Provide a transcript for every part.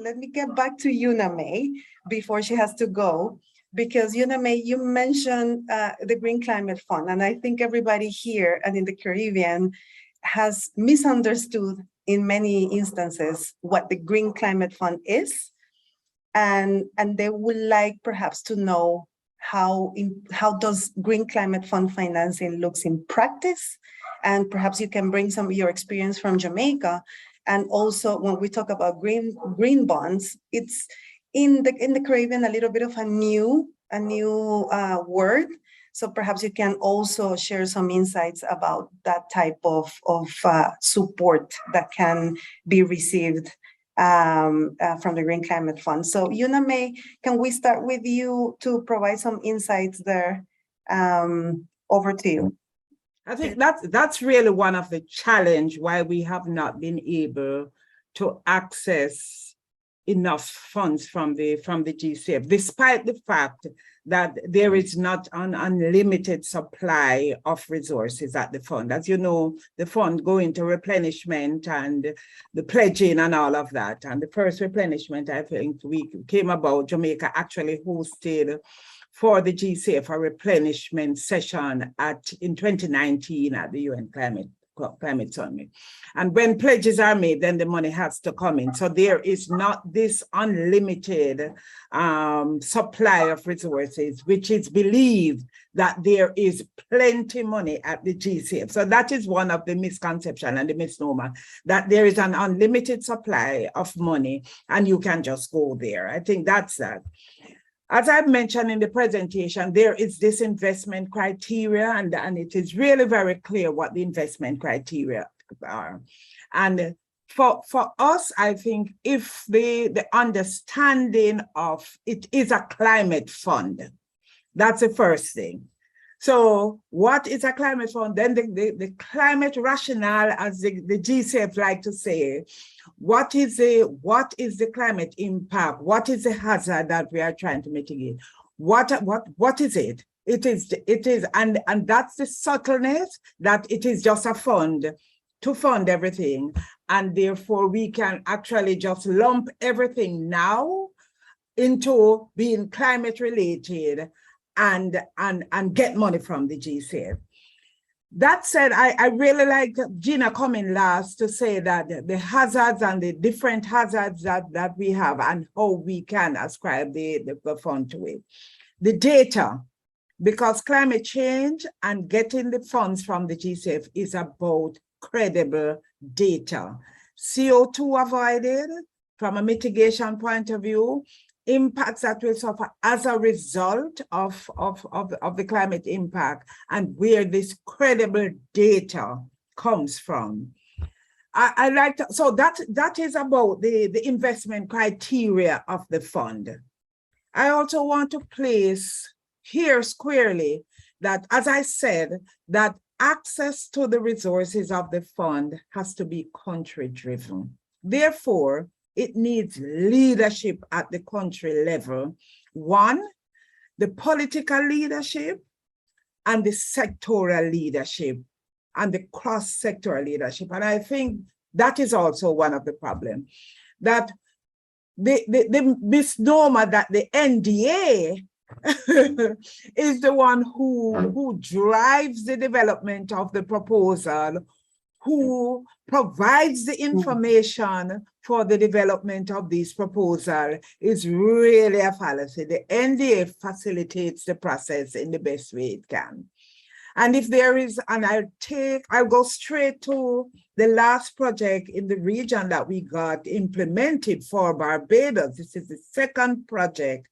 let me get back to Una May before she has to go, because Una May, you mentioned the Green Climate Fund, and I think everybody here and in the Caribbean has misunderstood in many instances what the Green Climate Fund is, and they would like perhaps to know how does Green Climate Fund financing looks in practice, and perhaps you can bring some of your experience from Jamaica. And also, when we talk about green bonds, it's in the Caribbean a little bit of a new word. So perhaps you can also share some insights about that type of support that can be received from the Green Climate Fund. So Una May, can we start with you to provide some insights there? Over to you. I think that's really one of the challenge why we have not been able to access enough funds from the GCF, despite the fact that there is not an unlimited supply of resources at the fund. As you know, the fund go into replenishment and the pledging and all of that. And the first replenishment, I think, we came about, Jamaica actually hosted for the GCF a replenishment session in 2019 at the UN Climate Summit. And when pledges are made, then the money has to come in. So there is not this unlimited supply of resources, which is believed that there is plenty money at the GCF. So that is one of the misconceptions and the misnomer, that there is an unlimited supply of money and you can just go there. I think that's that. As I mentioned in the presentation, there is this investment criteria, and it is really very clear what the investment criteria are. And for us, I think if the understanding of it is a climate fund, that's the first thing. So what is a climate fund? Then the climate rationale, as the GCF like to say, what is the climate impact? What is the hazard that we are trying to mitigate? What is it? It is, and that's the subtleness, that it is just a fund to fund everything. And therefore we can actually just lump everything now into being climate related and get money from the GCF. That said, I really like Gina coming last to say that the hazards and the different hazards that we have and how we can ascribe the fund to it. The data, because climate change and getting the funds from the GCF is about credible data. CO2 avoided from a mitigation point of view, impacts that will suffer as a result of the climate impact, and where this credible data comes from. I like to, so that is about the investment criteria of the fund. I also want to place here squarely that, as I said, that access to the resources of the fund has to be country driven. Therefore, it needs leadership at the country level. One, the political leadership and the sectoral leadership and the cross-sectoral leadership. And I think that is also one of the problems, that the misnomer that the NDA is the one who drives the development of the proposal, who provides the information for the development of this proposal, is really a fallacy. The NDA facilitates the process in the best way it can. And if there is, and I'll go straight to the last project in the region that we got implemented for Barbados. This is the second project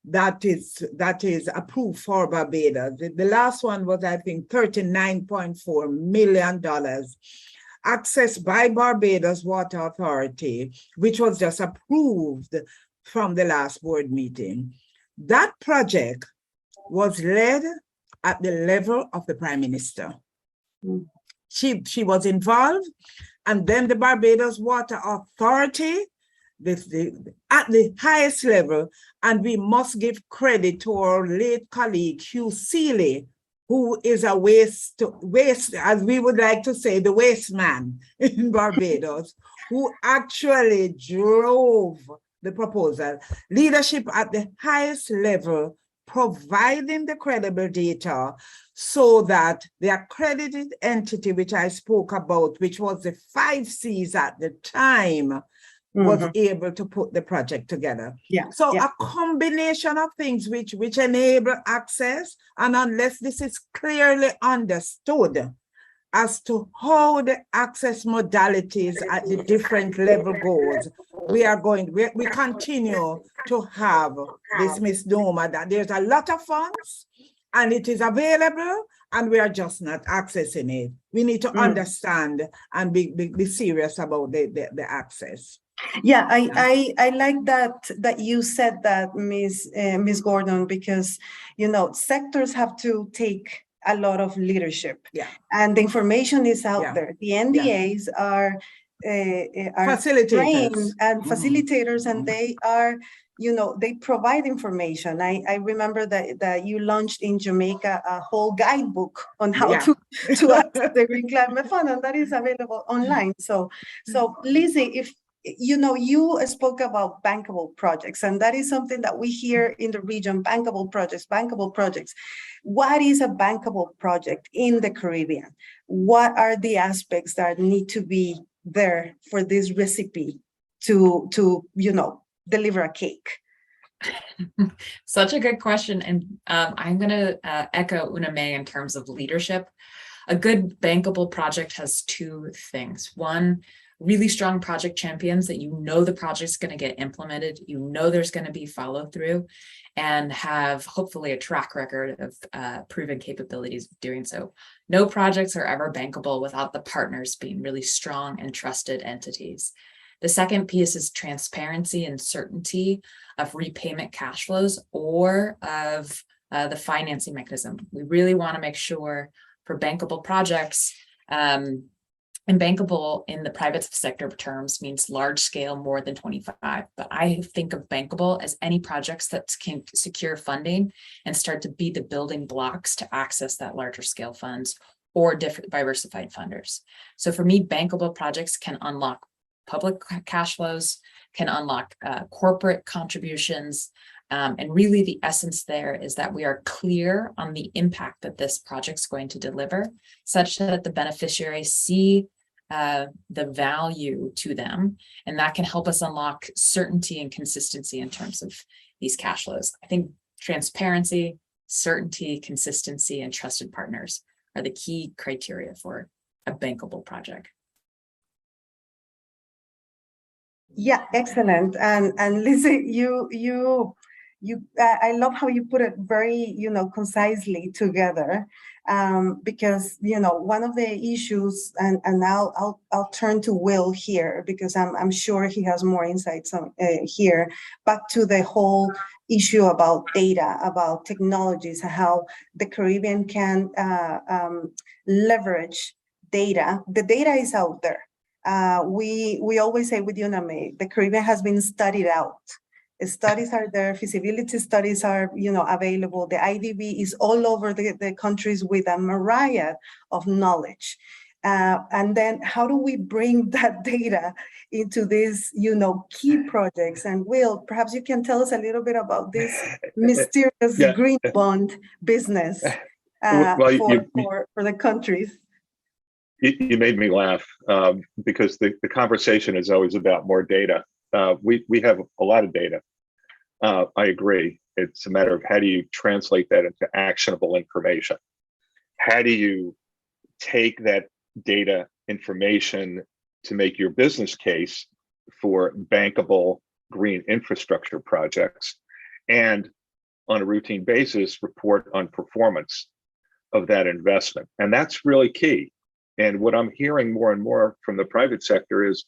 that is approved for Barbados. The last one was, I think, $39.4 million, accessed by Barbados Water Authority, which was just approved from the last board meeting. That project was led at the level of the Prime Minister. She was involved, and then the Barbados Water Authority, at the highest level, and we must give credit to our late colleague Hugh Seeley, who is a waste, as we would like to say, the waste man in Barbados, who actually drove the proposal. Leadership at the highest level, providing the credible data so that the accredited entity, which I spoke about, which was the 5 C's at the time, was able to put the project together. So a combination of things which enable access, and unless this is clearly understood as to how the access modalities at the different level goes, we continue to have this misnomer that there's a lot of funds and it is available and we are just not accessing it. We need to understand and be serious about the access. Yeah, I like that you said that, Miss Gordon, because sectors have to take a lot of leadership. And the information is out there. The NDAs are facilitators trained and facilitators, and they are, they provide information. I remember that you launched in Jamaica a whole guidebook on how to access the Green Climate Fund, and that is available online. So Lizze, if you spoke about bankable projects, and that is something that we hear in the region, bankable projects. What is a bankable project in the Caribbean? What are the aspects that need to be there for this recipe to deliver a cake? Such a good question. And I'm going to echo Una May in terms of leadership. A good bankable project has 2 things. One, really strong project champions that the project's going to get implemented, there's going to be follow through, and have hopefully a track record of proven capabilities of doing so. No projects are ever bankable without the partners being really strong and trusted entities. The second piece is transparency and certainty of repayment cash flows or of the financing mechanism. We really want to make sure for bankable projects, and bankable in the private sector terms means large scale, more than 25. But I think of bankable as any projects that can secure funding and start to be the building blocks to access that larger scale funds or different diversified funders. So for me, bankable projects can unlock public cash flows, can unlock corporate contributions. And really the essence there is that we are clear on the impact that this project's going to deliver, such that the beneficiaries see the value to them, and that can help us unlock certainty and consistency in terms of these cash flows. I think transparency, certainty, consistency, and trusted partners are the key criteria for a bankable project. Yeah, excellent. And Lizze, I love how you put it very, concisely together, because, one of the issues, and I'll turn to Will here, because I'm sure he has more insights on here, back to the whole issue about data, about technologies, how the Caribbean can leverage data. The data is out there. We always say with UNAME, the Caribbean has been studied out. Studies are there, feasibility studies are, available. The IDB is all over the countries with a myriad of knowledge. And then how do we bring that data into these, key projects? And Will, perhaps you can tell us a little bit about this mysterious green bond business for the countries. You made me laugh because the conversation is always about more data. We have a lot of data. I agree. It's a matter of how do you translate that into actionable information? How do you take that data information to make your business case for bankable green infrastructure projects, and on a routine basis report on performance of that investment? And that's really key. And what I'm hearing more and more from the private sector is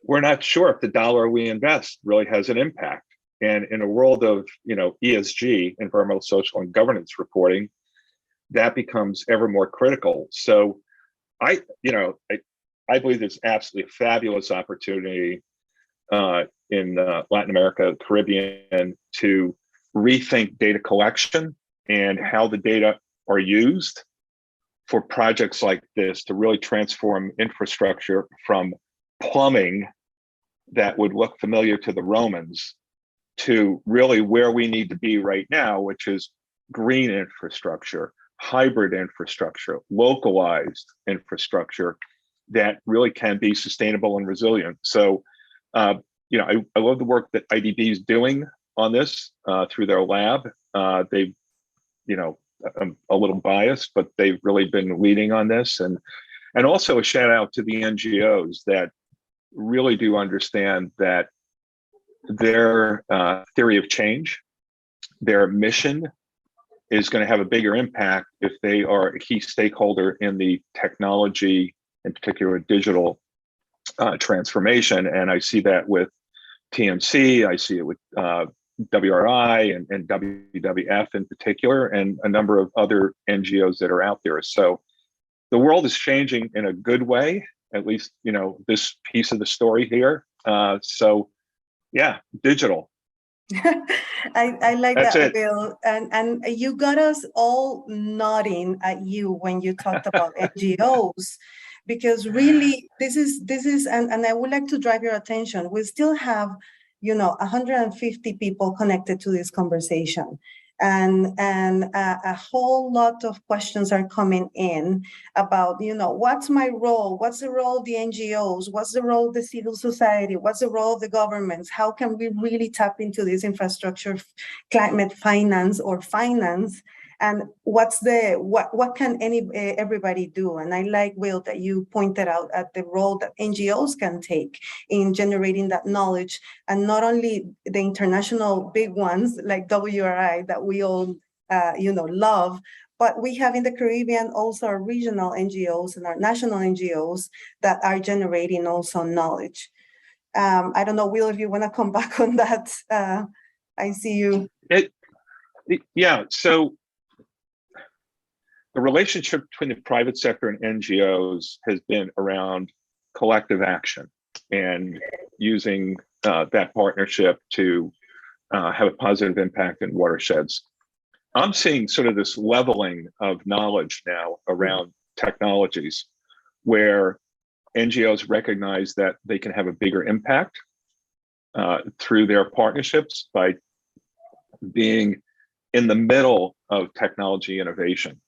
we're not sure if the dollar we invest really has an impact. And in a world of ESG, environmental, social, and governance reporting, that becomes ever more critical. So I believe there's absolutely a fabulous opportunity in Latin America, Caribbean, to rethink data collection and how the data are used for projects like this to really transform infrastructure from plumbing that would look familiar to the Romans to really where we need to be right now, which is green infrastructure, hybrid infrastructure, localized infrastructure that really can be sustainable and resilient. So, you know, I love the work that IDB is doing on this through their lab. They've, you know, I'm a little biased, but they've really been leading on this. And also a shout out to the NGOs that really do understand that their theory of change, their mission is going to have a bigger impact if they are a key stakeholder in the technology, in particular digital transformation. And I see that with TMC, I see it with WRI and WWF in particular, and a number of other NGOs that are out there. So the world is changing in a good way, at least, you know, this piece of the story here. So yeah, digital. I like That's that, it. Will. And you got us all nodding at you when you talked about NGOs, because really this is and I would like to drive your attention. We still have, you know, 150 people connected to this conversation. And a whole lot of questions are coming in about, you know, what's my role? What's the role of the NGOs? What's the role of the civil society? What's the role of the governments? How can we really tap into this infrastructure, climate finance or finance? And what can everybody do? And I like, Will, that you pointed out at the role that NGOs can take in generating that knowledge, and not only the international big ones like WRI that we all you know, love, but we have in the Caribbean also our regional NGOs and our national NGOs that are generating also knowledge. I don't know, Will, if you want to come back on that. I see you. Yeah, so the relationship between the private sector and NGOs has been around collective action and using that partnership to have a positive impact in watersheds. I'm seeing sort of this leveling of knowledge now around technologies where NGOs recognize that they can have a bigger impact through their partnerships by being in the middle of technology innovation.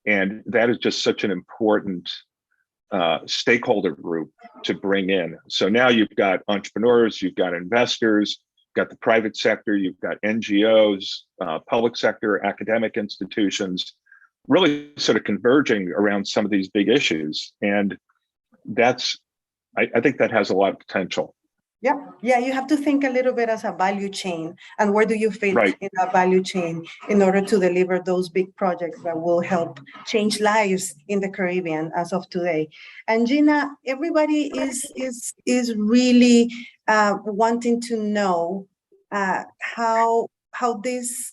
And that is just such an important stakeholder group to bring in. So now you've got entrepreneurs, you've got investors, you've got the private sector, you've got NGOs, public sector, academic institutions, really sort of converging around some of these big issues. And that's, I think that has a lot of potential. Yeah, you have to think a little bit as a value chain, and where do you fit Right. in that value chain in order to deliver those big projects that will help change lives in the Caribbean as of today. And Gina, everybody is really wanting to know how these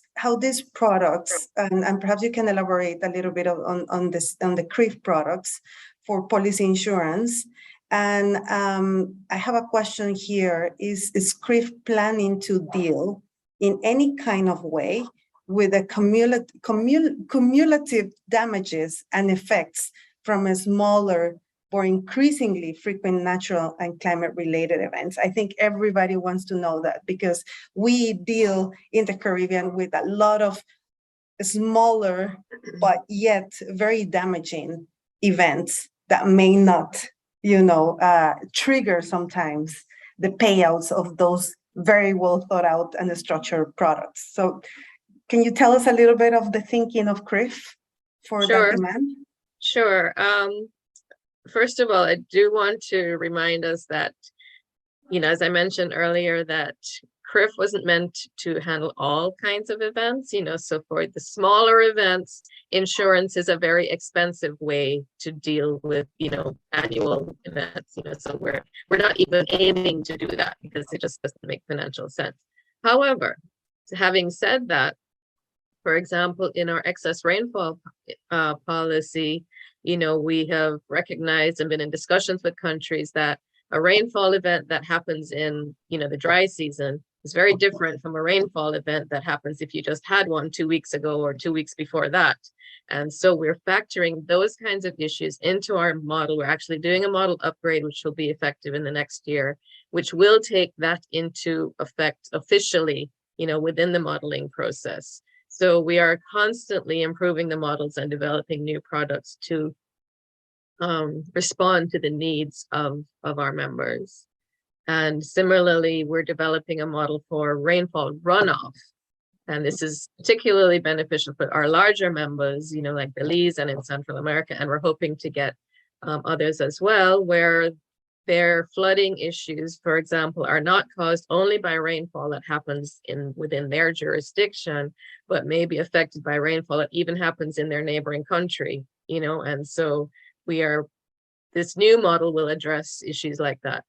products, and perhaps you can elaborate a little bit on the CRIF products for policy insurance. And I have a question here. Is CRIF planning to deal in any kind of way with the cumulative damages and effects from a smaller or increasingly frequent natural and climate-related events? I think everybody wants to know that, because we deal in the Caribbean with a lot of smaller but yet very damaging events that may not, you know, trigger sometimes the payouts of those very well thought out and structured products. So can you tell us a little bit of the thinking of CRIF for that demand? Sure. First of all, I do want to remind us that, you know, as I mentioned earlier, that CRIF wasn't meant to handle all kinds of events, you know, so for the smaller events, insurance is a very expensive way to deal with, you know, annual events, you know, so we're not even aiming to do that because it just doesn't make financial sense. However, having said that, for example, in our excess rainfall policy, you know, we have recognized and been in discussions with countries that a rainfall event that happens in, you know, the dry season It's very different from a rainfall event that happens if you just had one 2 weeks ago or 2 weeks before that. And so we're factoring those kinds of issues into our model. We're actually doing a model upgrade, which will be effective in the next year, which will take that into effect officially, within the modeling process. So we are constantly improving the models and developing new products to respond to the needs of our members. And similarly, we're developing a model for rainfall runoff. And this is particularly beneficial for our larger members, like Belize and in Central America. And we're hoping to get others as well, where their flooding issues, for example, are not caused only by rainfall that happens within their jurisdiction, but may be affected by rainfall that even happens in their neighboring country, and so this new model will address issues like that.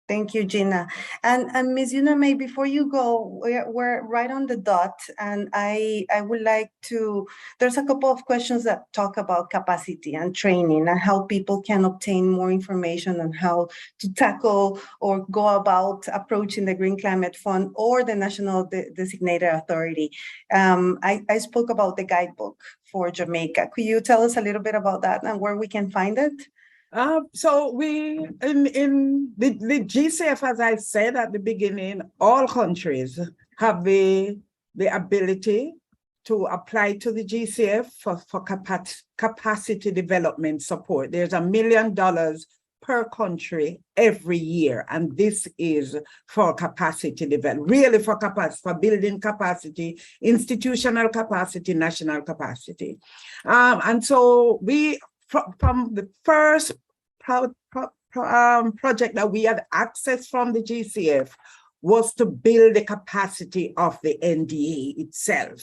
Thank you, Gina. And Ms. May, before you go, we're right on the dot, and I would like to, there's a couple of questions that talk about capacity and training and how people can obtain more information on how to tackle or go about approaching the Green Climate Fund or the National Designated Authority. I spoke about the guidebook for Jamaica. Could you tell us a little bit about that and where we can find it? So we, in the GCF, as I said at the beginning, all countries have the ability to apply to the GCF for capacity development support. There's $1 million per country every year, and this is for capacity development, really for building capacity, institutional capacity, national capacity. And so we, from the first project that we had access from the GCF was to build the capacity of the NDA itself.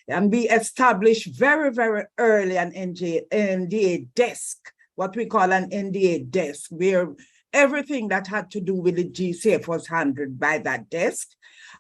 And we established very, very early an NDA desk, what we call an NDA desk, where everything that had to do with the GCF was handled by that desk.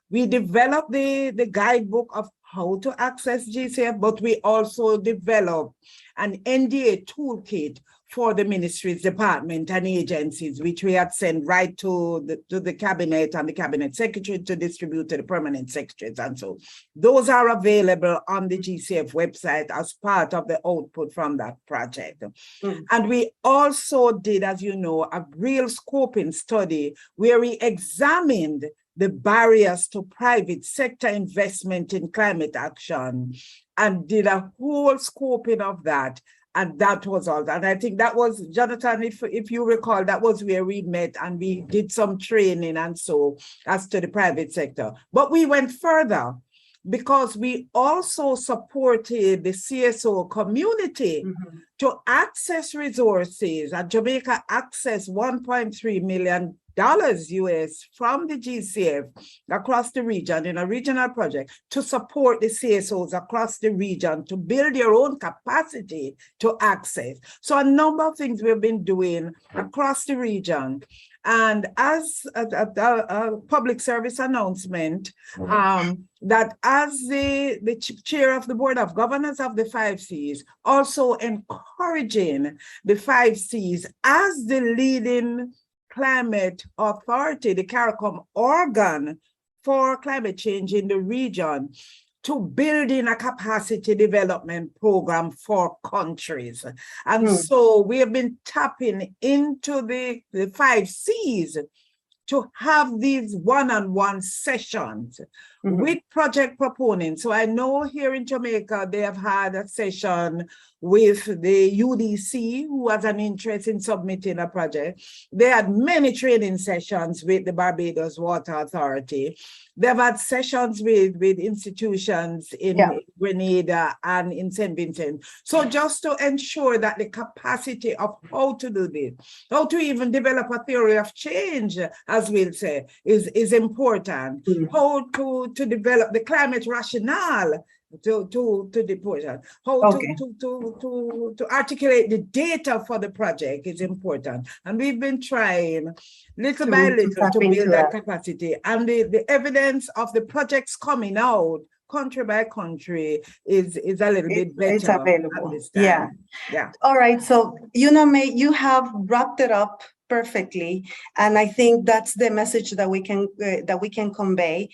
We developed the guidebook of how to access GCF, but we also developed an NDA toolkit for the ministries, department, and agencies, which we had sent right to the cabinet and the cabinet secretary to distribute to the permanent secretaries. And so those are available on the GCF website as part of the output from that project. And we also did, as you know, a real scoping study where we examined the barriers to private sector investment in climate action and did a whole scoping of that. And that was all. And I think that was, Jonathan, if you recall, that was where we met and we did some training and so as to the private sector. But we went further because we also supported the CSO community to access resources. And Jamaica accessed $1.3 million US from the GCF across the region in a regional project to support the CSOs across the region to build their own capacity to access. So a number of things we've been doing across the region. And as a public service announcement, that as the chair of the Board of Governors of the 5 Cs, also encouraging the 5 Cs as the leading climate authority, the CARICOM organ for climate change in the region, to build in a capacity development program for countries. And so we have been tapping into the 5 Cs to have these one-on-one sessions with project proponents. So I know here in Jamaica, they have had a session with the UDC, who has an interest in submitting a project. They had many training sessions with the Barbados Water Authority. They've had sessions with institutions in Grenada and in St. Vincent. So just to ensure that the capacity of how to do this, how to even develop a theory of change, as we'll say, is important. How to develop the climate rationale to the project, how to articulate the data for the project is important. And we've been trying little by little to build that capacity. And the evidence of the projects coming out country by country is a little bit better. It's available. Yeah. All right. So, May, you have wrapped it up perfectly, and I think that's the message that we can convey.